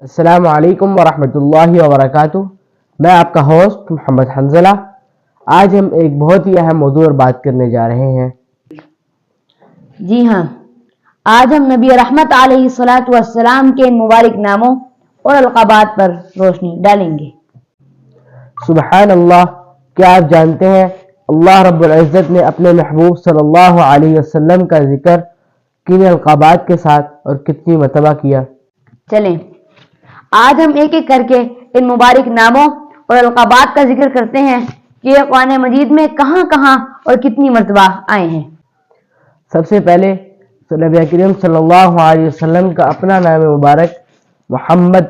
السلام علیکم ورحمۃ اللہ وبرکاتہ۔ میں آپ کا ہوسٹ محمد حنزلہ۔ آج ہم ایک بہت ہی اہم موضوع پر بات کرنے جا رہے ہیں۔ جی ہاں، آج ہم نبی رحمت علیہ الصلاۃ والسلام کے مبارک ناموں اور القابات پر روشنی ڈالیں گے۔ سبحان اللہ، کیا آپ جانتے ہیں اللہ رب العزت نے اپنے محبوب صلی اللہ علیہ وسلم کا ذکر کن القابات کے ساتھ اور کتنی مرتبہ کیا؟ چلیں آج ہم ایک ایک کر کے ان مبارک ناموں اور القابات کا ذکر کرتے ہیں کہ یہ قرآن مجید میں کہاں کہاں اور کتنی مرتبہ آئے ہیں۔ سب سے پہلے نبی کریم صلی اللہ علیہ وسلم کا اپنا نام مبارک محمد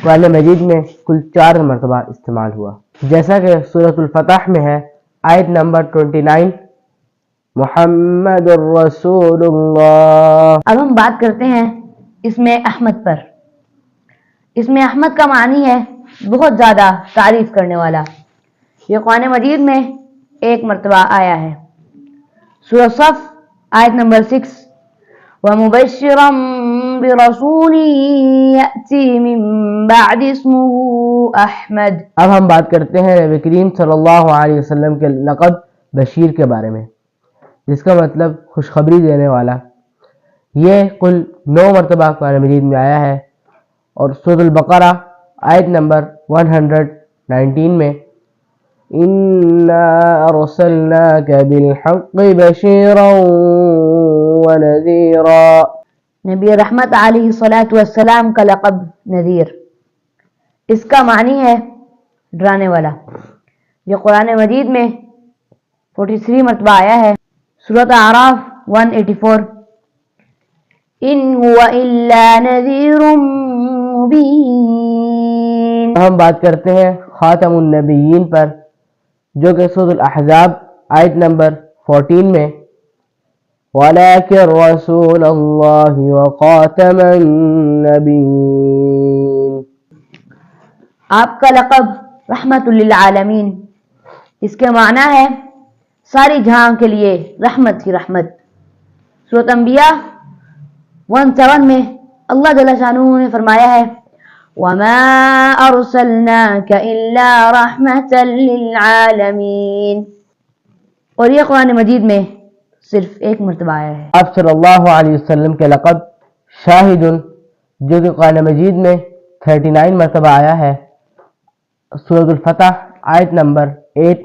قرآن مجید میں کل 4 مرتبہ استعمال ہوا، جیسا کہ سورۃ الفتح میں ہے، آیت نمبر 29، محمد الرسول اللہ۔ اب ہم بات کرتے ہیں اسم احمد پر۔ اسم احمد کا معنی ہے بہت زیادہ تعریف کرنے والا۔ یہ قرآن مجید میں 1 مرتبہ آیا ہے۔ سورہ صف آیت نمبر 6، وَمُبَشِّرًا بِرَسُولٍ يَأْتِي مِن بَعْدِ اسْمُهُ أَحْمَد۔ اب ہم بات کرتے ہیں نبی کریم صلی اللہ علیہ وسلم کے لقب بشیر کے بارے میں، جس کا مطلب خوشخبری دینے والا۔ یہ کل 9 مرتبہ قرآن مجید میں آیا ہے، اور سورۃ البقرہ آیت نمبر 119 میں، إِنَّا أَرْسَلْنَاكَ بِالْحَقِّ بَشِيرًا وَنَذِيرًا۔ نبی رحمت علیہ الصلاۃ والسلام کا لقب نذیر، اس کا معنی ہے ڈرانے والا۔ یہ قرآن مجید میں 43 مرتبہ آیا ہے۔ سورۃ اعراف 184، إِنْ هُوَ إِلَّا نَذِيرٌ مُبِينٌ۔ ہم بات کرتے ہیں خاتم النبیین پر، جو کہ سورۃ الاحزاب آیت نمبر 14 میں، وَلَٰكِن رَّسُولَ اللَّهِ وَخَاتَمَ النَّبِيِّينَ۔ آپ کا لقب رحمت للعالمین، اس کے معنی ہے ساری جہاں کے لیے رحمت ہی رحمت۔ سورۃ انبیاء 1:7 میں اللہ جل شانہ نے فرمایا ہے، وَمَا أَرْسَلْنَاكَ إِلَّا رَحْمَةً لِلْعَالَمِينَ، اور یہ قرآن مجید میں صرف 1 مرتبہ آیا ہے۔ آپ صلی اللہ علیہ وسلم کے لقب شاہد، جو کہ قرآن مجید میں 39 مرتبہ آیا ہے۔ سورۃ الفتح آیت نمبر 8،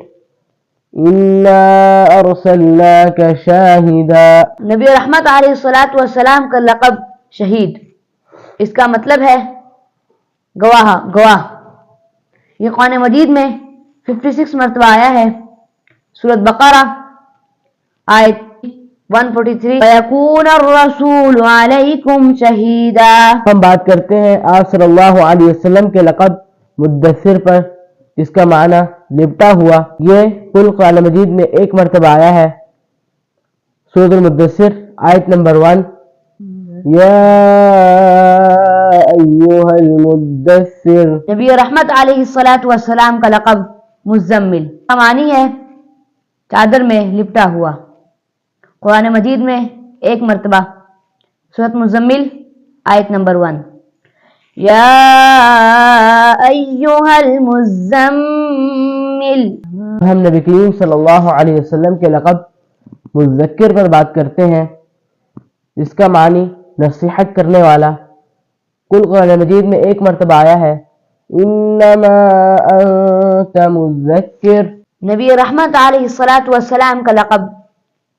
إِنَّا أَرْسَلْنَاكَ شَاهِدًا۔ نبی رحمت علیہ الصلاۃ والسلام کا لقب شہید، اس کا مطلب ہے گواہ۔ یہ قرآن مجید میں 56 مرتبہ آیا ہے۔ سورۃ بقرہ آیت 143، وَيَكُونَ الرَّسُولُ عَلَيْكُمْ شَهِيدًا۔ ہم بات کرتے ہیں آپ صلی اللہ علیہ وسلم کے لقب مدثر پر، جس کا معنی لپٹا ہوا۔ یہ کل قرآن مجید میں 1 مرتبہ آیا ہے۔ سورۃ المدثر آیت نمبر 1، یا ایھا المدثر۔ نبی رحمت علیہ الصلاۃ والسلام کا لقب مزمل کا معنی ہے چادر میں لپٹا ہوا۔ قرآن مجید میں 1 مرتبہ۔ سورۃ مزمل آیت نمبر 1، یا ایھا المزمل۔ ہم نبی کریم صلی اللہ علیہ وسلم کے لقب مذکر پر بات کرتے ہیں، جس کا معنی نصیحت کرنے والا۔ کل قرآن مجید میں 1 مرتبہ آیا ہے، انما انت مذکر۔ نبی رحمت علیہ الصلاۃ والسلام کا لقب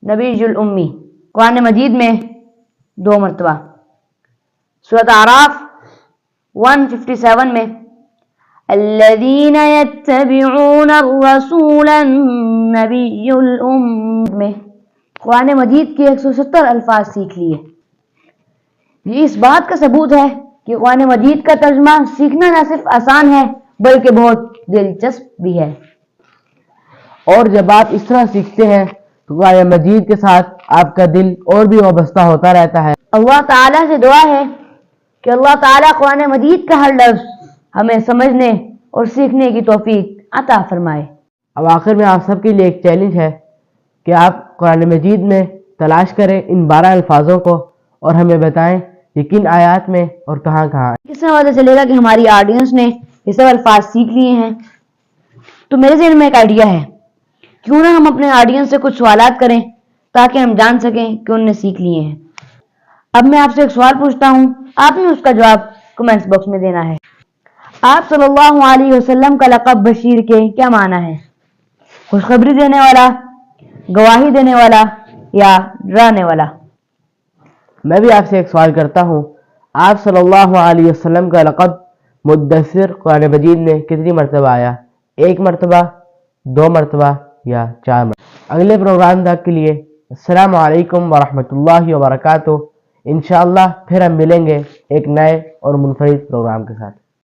نبی الامی، قرآن مجید میں 2 مرتبہ۔ سورۃ اعراف 157 میں، الذین یتبعون الرسول النبی الأمی میں قرآن مجید کے 170 الفاظ سیکھ لیے۔ یہ اس بات کا ثبوت ہے کہ قرآن مجید کا ترجمہ سیکھنا نہ صرف آسان ہے بلکہ بہت دلچسپ بھی ہے۔ اور جب آپ اس طرح سیکھتے ہیں تو قرآن مجید کے ساتھ آپ کا دل اور بھی وابستہ ہوتا رہتا ہے۔ اللہ تعالیٰ سے دعا ہے کہ اللہ تعالیٰ قرآن مجید کا ہر لفظ ہمیں سمجھنے اور سیکھنے کی توفیق عطا فرمائے۔ اب آخر میں آپ سب کے لیے ایک چیلنج ہے کہ آپ قرآن مجید میں تلاش کریں ان 12 الفاظوں کو، اور ہمیں بتائیں یقین آیات میں اور کہاں کہاں. کس طرح پتہ چلے گا کہ ہماری آڈینس نے یہ سب الفاظ سیکھ لیے ہیں؟ تو میرے ذہن میں ایک آئیڈیا ہے، کیوں نہ ہم اپنے آڈینس سے کچھ سوالات کریں تاکہ ہم جان سکیں کہ انہوں نے سیکھ لیے ہیں. اب میں آپ سے ایک سوال پوچھتا ہوں، آپ نے اس کا جواب کمنٹس باکس میں دینا ہے. آپ صلی اللہ علیہ وسلم کا لقب بشیر کے کیا معنی ہے؟ خوشخبری دینے والا، گواہی دینے والا یا ڈرانے والا؟ میں بھی آپ سے ایک سوال کرتا ہوں، آپ صلی اللہ علیہ وسلم کا لقب مدثر قرآن مجید میں کتنی مرتبہ آیا؟ 1 مرتبہ، 2 مرتبہ یا 4 مرتبہ؟ اگلے پروگرام تک کے لیے السلام علیکم ورحمۃ اللہ وبرکاتہ. انشاءاللہ پھر ہم ملیں گے ایک نئے اور منفرد پروگرام کے ساتھ.